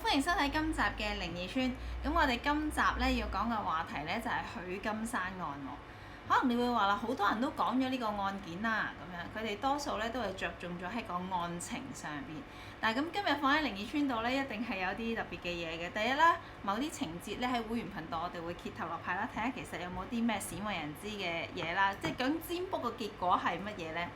歡迎收睇今集嘅靈異村。咁我哋今集咧要講嘅話題咧就係許金山案喎。可能你會話啦，好多人都講咗呢個案件啦，咁樣佢哋多數咧都係着重咗喺個案情上邊。但係咁今日放喺靈異村度咧，一定係有啲特別嘅嘢嘅。第一啦，某啲情節咧喺會員頻道我哋會揭頭落牌啦，睇下其實有冇啲咩鮮為人知嘅嘢啦，即係究竟占卜嘅結果係乜嘢咧？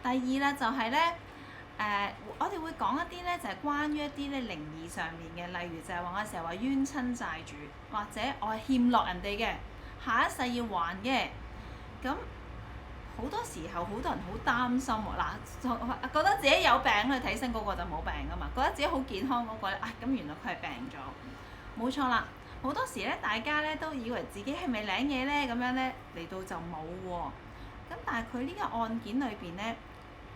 第二啦，就係咧。我哋會講一啲咧，就係關於一啲咧靈異上面嘅，例如就係話我成日話冤親債主，或者我係欠落人哋嘅，下一世要還嘅。咁好多時候，好多人好擔心喎。嗱，覺得自己有病去睇醫生嗰個就冇病噶嘛，覺得自己好健康嗰個咧，咁原來佢係病咗。冇錯啦，好多時咧，大家咧都以為自己係咪領嘢咧，咁樣咧嚟到就冇喎。咁但係佢呢個案件裏邊咧，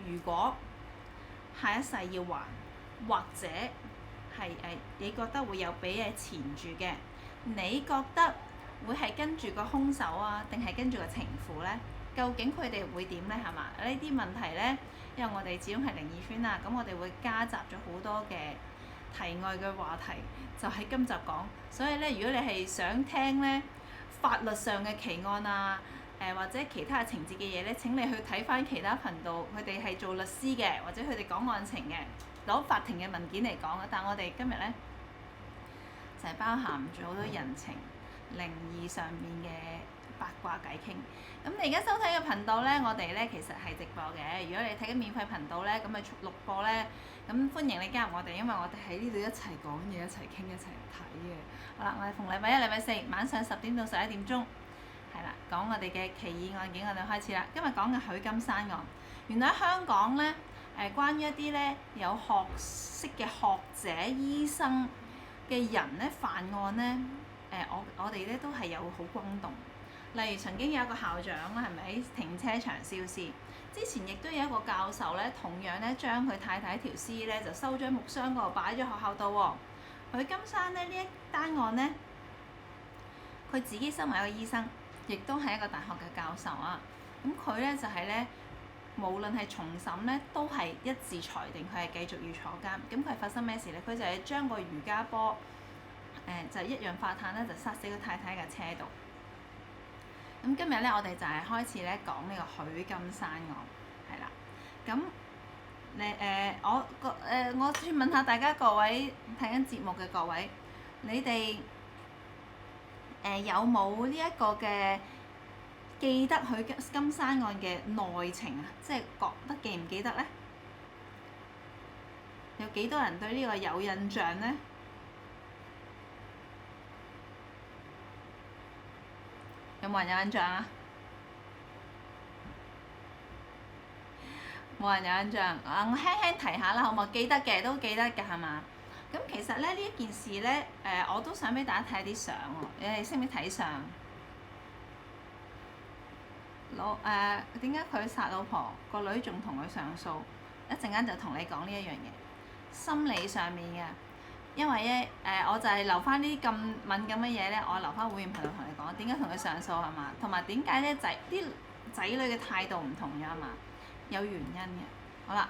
如果下一世要還，或者係你覺得會有俾嘢纏住嘅，你覺得會係跟住個兇手啊，定係跟住個情婦呢？究竟佢哋會點呢？係嘛？呢啲問題呢，因為我哋始終係靈異圈啦，咁我哋會加雜咗好多嘅題外嘅話題，就喺今集講。所以呢，如果你係想聽呢法律上嘅奇案啊，或者其他情節嘅嘢咧，請你去睇翻其他頻道，佢哋係做律師嘅，或者佢哋講案情嘅，攞法庭嘅文件嚟講嘅。但我哋今日咧就係包含住好多人情、靈異上面嘅八卦偈傾。咁你而家收睇嘅頻道咧，我哋咧其實係直播嘅。如果你睇緊免費頻道咧，咁咪錄播咧，咁歡迎你加入我哋，因為我哋喺呢度一齊講嘢、一齊傾、一齊睇嘅。好啦，我哋逢禮拜一、禮拜四晚上10點到11點鐘。係啦，講我哋嘅奇異案件，我哋開始啦。今日講嘅許金山案，原來喺香港咧，關於一啲咧有學識嘅學者、醫生嘅人咧犯案咧，我哋咧都係有好轟動。例如曾經有一個校長啦，係咪喺停車場燒屍？之前亦都有一個教授咧，同樣咧將佢太太條屍咧就收咗喺木箱嗰度擺咗學校度喎。許金山咧呢一單案咧，佢自己身為一個醫生。亦都係一個大學嘅教授啊，咁佢咧就係咧，無論係重審咧，都係一致裁定佢係繼續要坐監。咁佢係發生咩事咧？佢就係將個瑜伽波，就一氧化碳咧就塞死個太太嘅車度。咁今日咧，我哋就係開始咧講呢個許金山案，係啦。咁我先問下大家各位睇緊節目嘅各位，你哋有冇呢一個嘅記得許金山案嘅內情啊？即係覺得記唔記得呢？有幾多人對呢個有印象呢？有冇人有印象啊？冇人有印象啊！我輕輕提下啦，好冇？記得嘅都記得嘅係嘛？咁其實咧呢一件事咧，我都想俾大家睇啲相喎。你哋識唔識睇相？點解佢殺老婆，個女仲同佢上訴？一陣間就同你講呢一樣嘢，心理上面嘅。因為咧我就係留翻呢啲咁敏感嘅嘢咧，我留翻會員頻道同你講點解同佢上訴係嘛？同埋點解咧啲仔女嘅態度唔同咗係嘛？有原因嘅。好啦。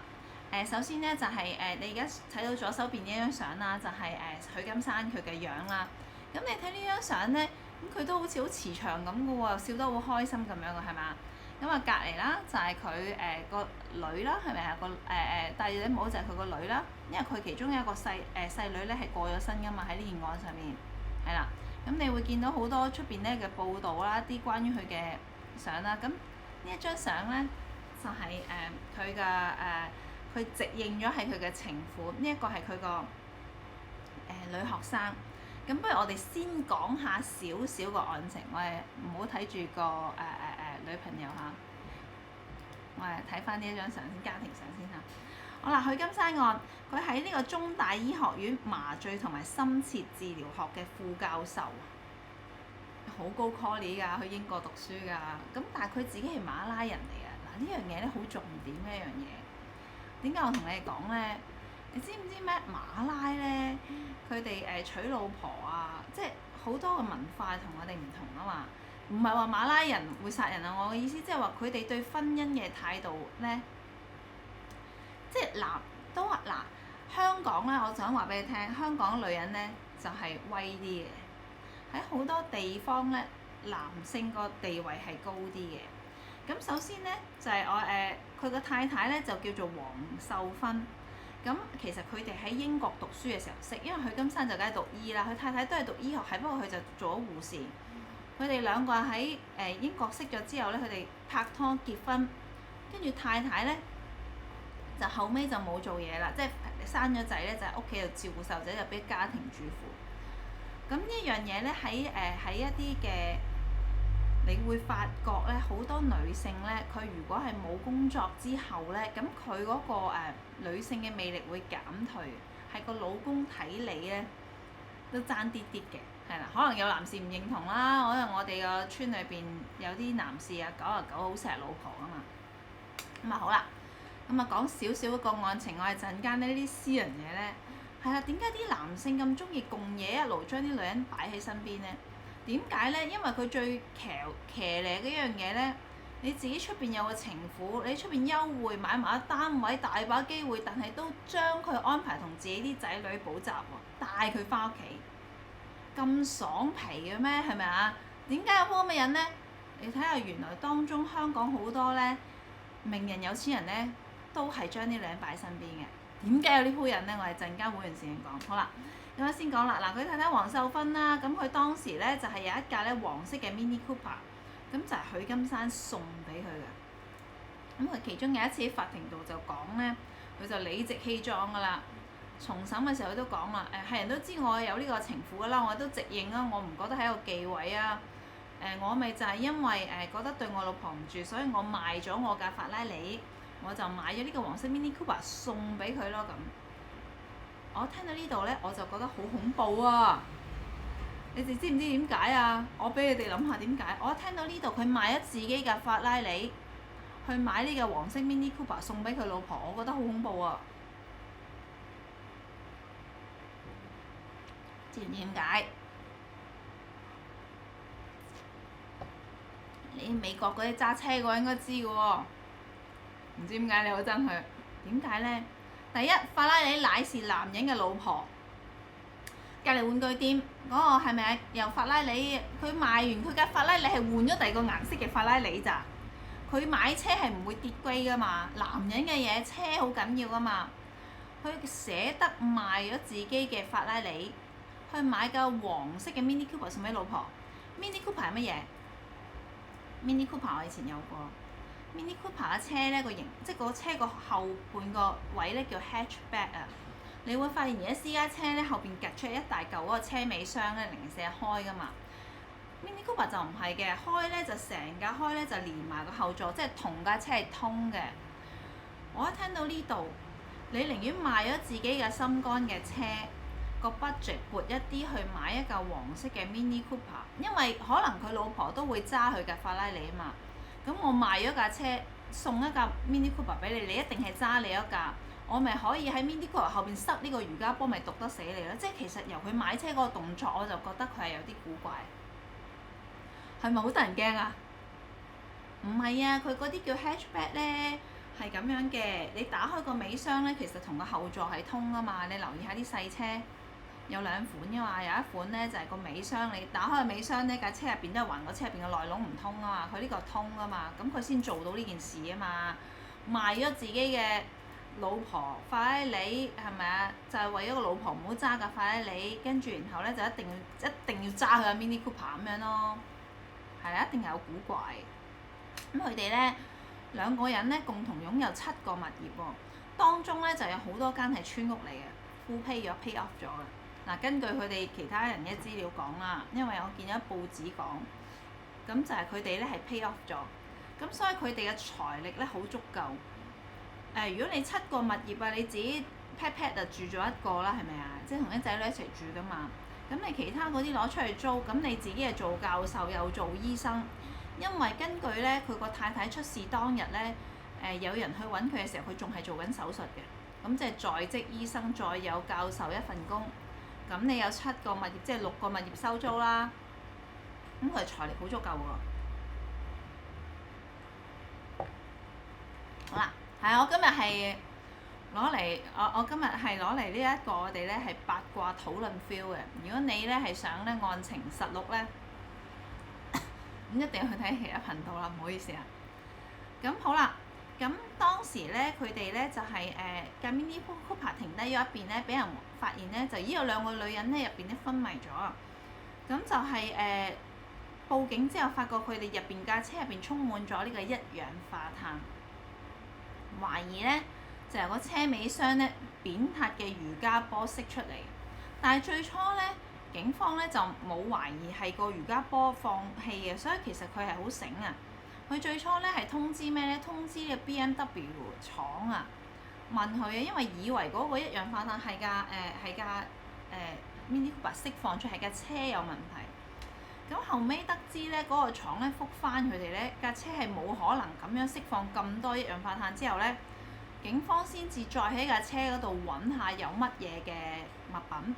首先咧就係你而家睇到左手邊呢張相啦，就係許金山佢嘅樣啦。咁你睇呢張相咧，咁佢都好似好慈祥咁嘅喎，笑得好開心咁樣嘅係嘛？咁啊隔離啦就係佢個女啦，係咪啊？戴住頂帽就係佢個女啦，因為佢其中有一個細女咧係過咗身㗎嘛，喺呢件案上面係啦。咁你會見到好多出邊咧嘅報道啦，啲關於佢嘅相啦。咁呢一張相咧就係佢嘅佢直認咗係佢嘅情婦，呢一個係佢個女學生。咁不如我哋先講下少少個案情，我哋唔好睇住個女朋友嚇。我哋睇翻呢一張相先，家庭相先嚇。好啦，許金山案，佢喺呢個中大醫學院麻醉同埋深切治療學嘅副教授，好高 quality 㗎，去英國讀書㗎。咁但係佢自己係馬拉人嚟嘅。嗱，呢樣嘢咧好重點嘅一樣嘢。點解我同你哋講咧？你知唔知咩馬拉咧？佢哋娶老婆啊，即係好多嘅文化同我哋唔同啊嘛。唔係話馬拉人會殺人啊，我嘅意思即係話佢哋對婚姻嘅態度咧，即係嗱都話嗱香港咧，我想話俾你聽，香港女人咧就係威啲嘅。喺好多地方咧，男性個地位係高啲嘅。咁首先咧就係佢個太太咧就叫做黃秀芬。咁其實佢哋喺英國讀書嘅時候識，因為許金山就梗係讀醫啦，佢太太都係讀醫學，係不過佢就做咗護士。佢哋兩個喺英國識咗之後咧，佢哋拍拖結婚，跟住太太咧就後尾就冇做嘢啦，即係生咗仔咧就喺屋企度照顧細路仔，就俾家庭主婦。咁呢樣嘢咧喺一啲嘅，你會發覺咧好多女性咧，佢如果係冇工作之後咧，咁佢嗰個女性嘅魅力會減退，係個老公睇你咧都爭啲啲嘅。係啦，可能有男士唔認同啦，可能我哋個村裏邊有啲男士啊，99好錫老婆啊嘛。咁啊好啦，咁啊講少少個案情，我哋陣間呢啲私人嘢咧，係啦，點解啲男性咁中意共嘢，一路將啲女人擺喺身邊咧？點解咧？因為佢最騎呢嘅一樣嘢咧，你自己出邊有個情婦，你出邊優惠買埋一單位，大把機會，但係都將佢安排同自己啲仔女補習喎，帶佢翻屋企。咁爽皮嘅咩？係咪啊？點解有鋪咁嘅人咧？你睇下，原來當中香港好多咧名人有錢人咧，都係將啲女人擺喺身邊嘅。點解有呢鋪人咧？我哋陣間會完事先講。好啦，咁樣先講啦。嗱，佢太太黃秀芬啦，咁佢當時咧就係有一架咧黃色嘅 Mini Cooper，咁就係許金山送俾佢嘅。咁佢其中有一次喺法庭度就講咧，佢就理直氣壯噶啦。重審嘅時候佢都講啦，係人都知我有呢個情婦噶啦，我都直認啊，我唔覺得係一個忌諱啊。我咪就係因為覺得對我老婆唔住，所以我賣咗我架法拉利，我就買咗呢個黃色 Mini Cooper 送俾佢咯咁。我聽到呢度咧，我就覺得好恐怖啊！你哋知唔知點解啊？我俾你哋諗下點解。我一聽到呢度佢賣咗自己架法拉利，去買呢個黃色 Mini Cooper 送俾佢老婆，我覺得好恐怖啊！知唔知點解？你美國嗰啲揸車嘅話應該知嘅喎，唔知點解你好憎佢？點解咧？第一，法拉利乃是男人嘅老婆。隔離玩具店嗰個係咪啊？由法拉利，佢賣完佢架法拉利係換咗第二個顏色嘅法拉利咋？佢買車係唔會跌龜噶嘛？男人嘅嘢車好緊要噶嘛？佢捨得賣咗自己嘅法拉利。去買架黃色嘅 Mini Cooper 送俾老婆。Mini Cooper 係乜嘢？Mini Cooper 我以前有過。Mini Cooper 嘅車咧個型，即係個車個後半個位咧叫 hatchback 啊。你會發現而家私家車咧後邊夾出一大嚿嗰個車尾箱咧，零舍開噶嘛。Mini Cooper 就唔係嘅，開咧就成架開咧就連埋個後座，即係同架車係通嘅。我一聽到呢度，你寧願賣咗自己嘅心肝嘅車。個 budget 撥一啲去買一架黃色嘅 Mini Cooper，因為可能佢老婆都會揸佢架法拉利啊嘛。咁我賣咗架車，送一架 Mini Cooper 俾你，你一定係揸你一架，我咪可以喺 Mini Cooper 後邊塞呢個瑜伽波，咪毒得死你咯。即係其實由佢買車嗰個動作，我就覺得佢係有啲古怪，係咪好得人驚啊？唔係啊，佢嗰啲叫 hatchback 咧係咁樣嘅，你打開個尾箱咧，其實同個後座係通啊嘛。你留意下啲細車。有兩款㗎嘛，有一款咧就係個尾箱，你打開個尾箱咧，架車入邊都係還個車入邊嘅內籠唔通啊嘛，佢呢個通啊嘛，咁佢先做到呢件事啊嘛，賣咗自己嘅老婆法拉利係咪啊？就係為咗個老婆唔好揸架法拉利，跟住然後咧就一定要揸佢架 Mini Cooper 咁樣咯，係啊，一定係有古怪。咁佢哋咧兩個人咧共同擁有7個物業喎，當中咧就有好多間係村屋嚟嘅，full pay 咗 pay off 咗嘅。嗱，根據佢哋其他人嘅資料講啦，因為我見咗報紙講，咁就係佢哋咧係 pay off 咗，咁所以佢哋嘅財力咧好足夠。如果你7個物業啊，你自己 pat 就住咗一個啦，係咪啊？即係同啲仔女一齊住噶嘛。咁你其他嗰啲攞出去租，咁你自己係做教授又做醫生，因為根據咧佢個太太出事當日咧，有人去揾佢嘅時候，佢仲係做緊手術嘅，咁即係在職醫生再有教授一份工。咁你有7個物業，即係6個物業收租啦。咁佢財力好足夠喎。好啦，係我今日係攞嚟，我今日係攞嚟呢一個我哋咧係八卦討論 feel 嘅。如果你咧係想咧案情實錄咧，咁一定要去睇其他頻道啦，唔好意思啊。咁好啦，咁當時咧佢哋咧就係架 Mini Cooper 停低咗一邊咧，俾人發現咧就有兩個女人咧入邊咧昏迷咗。咁就係報警之後，發覺佢哋入邊架車入邊充滿咗呢個一氧化碳，懷疑咧就由個車尾箱咧扁塌嘅瑜伽波釋出嚟。但係最初咧，警方咧就冇懷疑係個瑜伽波放氣嘅，所以其實佢係好醒啊。佢最初咧係通知咩咧？通知嘅 BMW 廠啊，問佢啊，因為以為嗰個一氧化碳係架Mini Cooper 釋放出係架車有問題。咁後尾得知咧，嗰個廠咧覆返佢哋咧，架車係冇可能咁樣釋放咁多一氧化碳之後咧，警方先至再喺架車嗰度揾下有乜嘢嘅物品，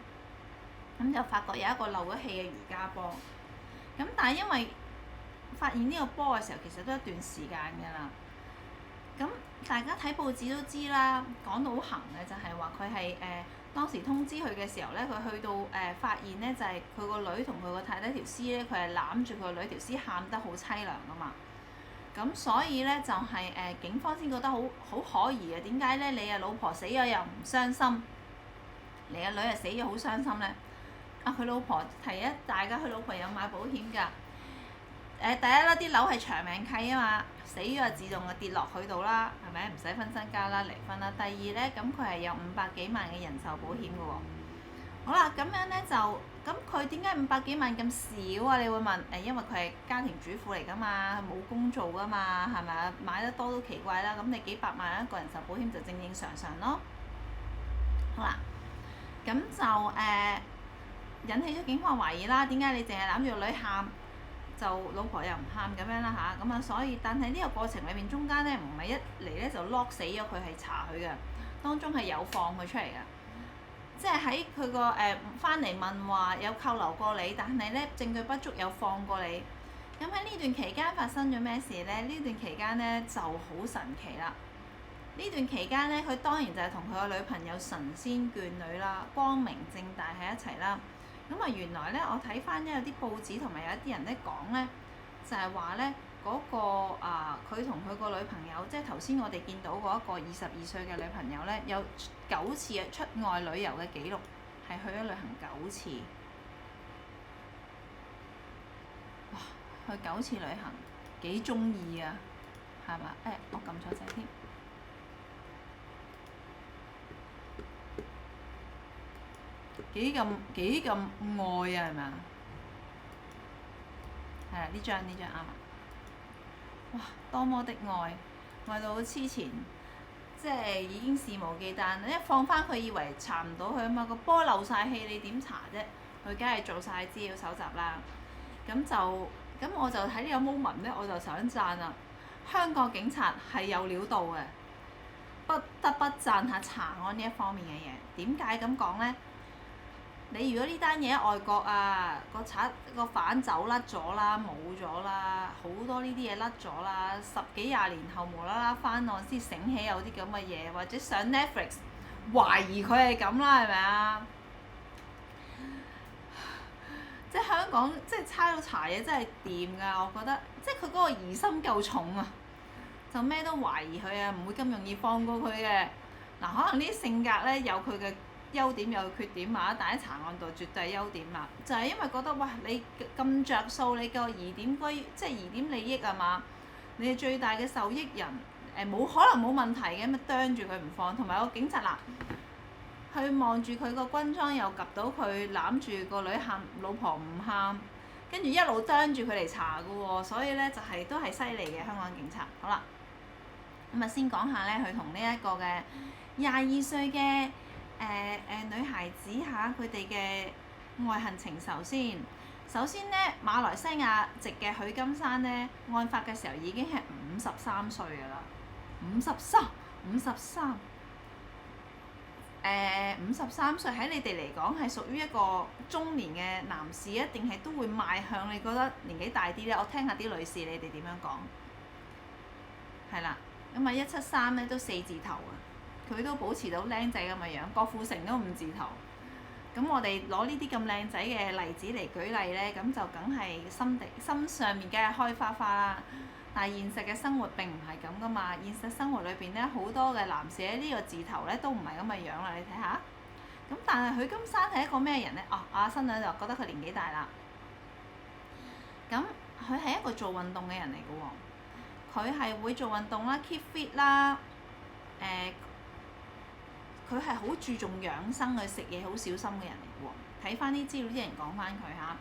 咁就發覺有一個漏咗氣嘅瑜伽波。咁但係因為發現呢個波嘅時候，其實都一段時間㗎啦。咁大家睇報紙都知啦，講到好行嘅就係話佢係當時通知佢嘅時候咧，佢去到發現咧就係佢個女同佢個太太條屍咧，佢係攬住佢個女條屍喊得好凄涼啊嘛。咁所以咧就係警方先覺得好可疑啊！點解咧你啊老婆死咗又唔傷心，你個女啊死咗好傷心咧？佢老婆提一大家，佢老婆有買保險㗎。第一啦，啲樓係長命契啊嘛，死咗就自動就跌落去度啦，係咪？唔使分身家啦，離婚啦。第二咧，咁佢係有500幾萬嘅人壽保險㗎喎。好啦，咁樣咧就，咁佢點解500幾萬咁少啊？你會問因為佢係家庭主婦嚟㗎嘛，冇工做㗎嘛，係咪啊？買得多都奇怪啦。咁你幾百萬一個人壽保險就正正常常咯。好啦，咁就引起咗警方懷疑啦。點解你淨係攬住個女喊？就老婆又唔喊咁樣啦嚇，咁所以但係呢個過程裏面中間咧唔係一嚟咧就 lock 死咗佢，係查佢嘅，當中係有放佢出嚟嘅，即係喺佢個翻嚟問話有扣留過你，但係咧證據不足有放過你。咁喺呢段期間發生咗咩事咧？呢段期間咧就好神奇啦。呢段期間咧，佢當然就係同佢個女朋友神仙眷侶啦，光明正大喺一齊啦。咁原來咧，我睇翻有啲報紙同埋有一啲人咧講咧，就係話咧嗰個佢同佢個女朋友，即係頭先我哋見到嗰一個22歲嘅女朋友咧，有9次嘅出外旅遊嘅記錄，係去咗旅行9次。哇！去9次旅行，幾中意啊，係嘛？我撳錯掣添。幾咁愛啊，係咪啊？係啊，呢張啱啊！哇，多麼的愛，愛到好痴纏，即係已經肆無忌憚。一放翻佢以為查唔到佢啊嘛，個波漏晒氣，你點查啫？佢梗係做晒資料搜集啦。咁我就喺呢個 moment 咧，我就想讚啊！香港警察係有料到嘅，不得不讚下查案呢一方面嘅嘢。點解咁講咧？你如果呢單嘢喺外國啊，個犯走甩咗啦，冇咗啦，好多呢啲嘢甩咗啦，10幾20年後無啦啦翻案先醒起有啲咁嘅嘢，或者上 Netflix 懷疑佢係咁啦，係咪啊？即係香港即係差佬查嘢真係掂㗎，我覺得即係佢嗰個疑心夠重啊，就咩都懷疑佢啊，唔會咁容易放過佢嘅。嗱，可能呢啲性格咧有佢嘅優點有缺點啊，但喺查案度絕對係優點啦。就係因為覺得哇，你咁着數，你個疑點即係疑點利益啊嘛，你係最大嘅受益人，冇可能冇問題嘅，咪啄住佢唔放。同埋個警察嗱，佢望住佢個軍裝又及到佢攬住個女喊，老婆唔喊，跟住一路啄住佢嚟查㗎喎，所以咧就係都係犀利嘅香港警察。好啦，咁先講下咧，佢同呢一個嘅22歲嘅女孩子嚇，佢哋嘅愛恨情仇先。首先咧，馬來西亞籍嘅許金山咧，案發嘅時候已經係53歲㗎啦，53 53歲喺你哋嚟講係屬於一個中年嘅男士，一定係都會邁向你覺得年紀大啲咧。我聽下啲女士你哋點樣講。係啦，咁173咧都4字頭啊。佢都保持到靚仔咁嘅樣，郭富城都5字頭。咁我哋攞呢啲咁靚仔嘅例子嚟舉例呢，咁就梗係心上面梗係開花花啦。但係現實嘅生活並唔係咁噶嘛，現實生活裏邊呢，好多嘅男士喺呢個字頭呢都唔係咁嘅樣啦，你睇下。咁但係許金山係一個咩人呢？阿新娘就覺得佢年紀大啦。咁佢係一個做運動嘅人嚟嘅喎，佢係會做運動啦 ，keep fit 啦，佢係好注重養生，去食嘢好小心嘅人嚟嘅喎。睇翻啲資料，啲人講翻佢嚇。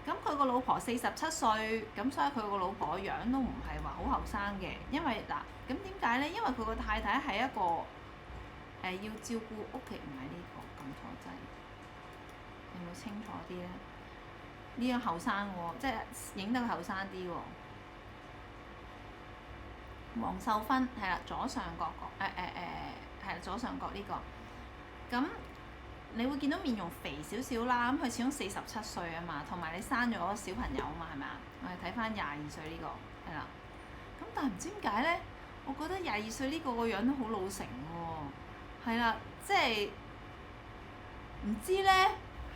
咁佢個老婆47歲，咁所以佢個老婆樣都唔係話好後生嘅。因為嗱，咁點解呢？因為佢個太太係一個要照顧屋企，唔係呢個撳錯掣，有冇清楚啲呢？呢個後生喎，即係影得佢後生啲喎。黃秀芬係啦，左上角係左上角呢個。咁你會見到面容肥少少啦，咁佢始終47歲啊嘛，同埋你生咗個小朋友啊嘛，係咪啊？我哋睇翻22歲呢個係啦。咁但係唔知點解呢？我覺得22歲呢個樣都好老成喎。係啦，即係唔知呢。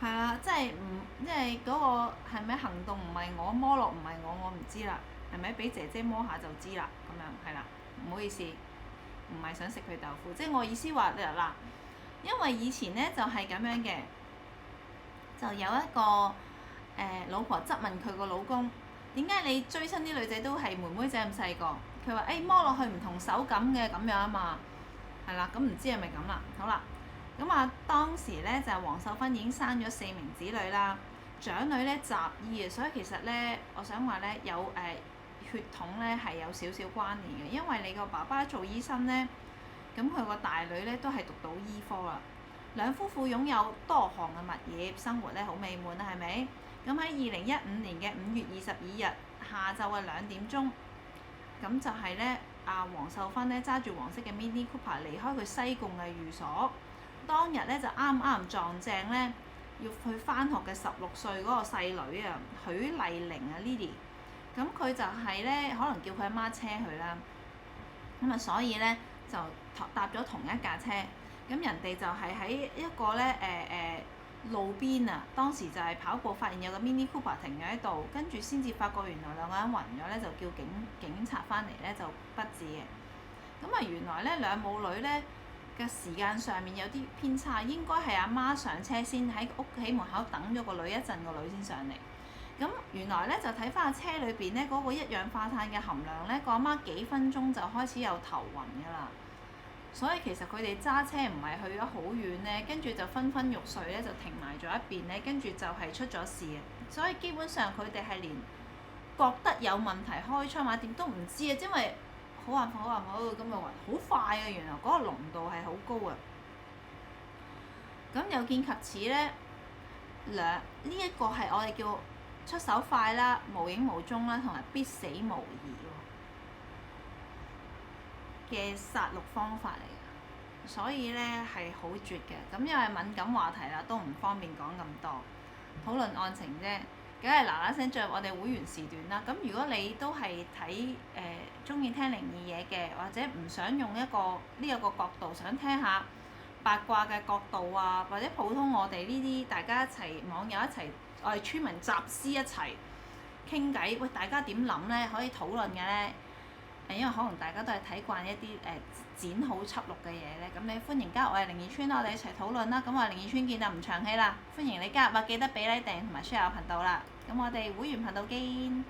係啦，即係嗰個係咪行動唔係我，摸落唔係我唔知啦。係咪俾姐姐摸下就知啦？咁樣係啦，唔好意思，唔係想食佢豆腐，即係我意思話嗱，因為以前呢就係咁樣嘅，就有一個老婆質問佢個老公，點解你追親啲女仔都係妹妹仔咁細個？佢話摸落去唔同手感嘅咁樣啊嘛，係啦，咁唔知係咪咁啦？好啦。咁啊，當時咧就係黃秀芬已經生咗4名子女啦，長女咧雜醫啊，所以其實咧，我想話咧有血統咧係有少少關聯嘅，因為你個爸爸做醫生咧，咁佢個大女咧都係讀到醫科啦。兩夫婦擁有多項嘅物業，生活咧好美滿啦，係咪？咁喺2015年嘅5月22日下晝嘅2點鐘，咁就係咧黃秀芬咧揸住黃色嘅 Mini Cooper 離開佢西貢嘅寓所。當日咧就啱啱撞正咧，要去返學嘅16歲嗰個細女啊，許麗玲啊 Lily， 咁佢就係咧可能叫佢阿媽車佢啦，咁啊所以咧就搭咗同一架車，咁人哋就係喺一個咧路邊啊，當時就係跑步發現有個 Mini Cooper 停咗喺度，跟住先至發覺原來兩個人暈咗咧，就叫警察翻嚟咧就不治嘅。咁啊原來咧兩母女咧嘅時間上面有啲偏差，應該係阿媽上車先喺屋企門口等咗個女一陣，個女先上嚟。咁原來咧就睇翻個車裏邊咧嗰個一氧化碳嘅含量咧，個阿媽幾分鐘就開始有頭暈㗎啦。所以其實佢哋揸車唔係去咗好遠咧，跟住就昏昏欲睡咧，就停埋咗一邊咧，跟住就係出咗事嘅。所以基本上佢哋係連覺得有問題開窗或點都唔知啊，因為好眼瞓咁嘅暈，好快啊！原來嗰個濃度係好高啊。咁有見及此咧，呢一個係我哋叫出手快啦、無影無蹤啦，同埋必死無疑嘅殺戮方法嚟嘅，所以咧係好絕嘅。咁因為敏感話題啦，都唔方便講咁多，討論案情啫。梗係嗱嗱聲進入我哋會員時段啦。咁如果你都係睇中意聽靈異嘢嘅，或者唔想用呢一個角度，想聽下八卦嘅角度啊，或者普通我哋呢啲大家一齊網友一齊，我哋村民集思一齊傾偈，喂大家點諗咧？可以討論嘅咧。因為可能大家都係睇慣一啲剪好輯錄嘅嘢咧，咁你歡迎加入我哋靈異村，我哋一齊討論啦。咁我哋靈異村見就唔長氣啦，歡迎你加入啊！記得俾 like 訂同埋 share 我頻道啦。咁我哋會員頻道見。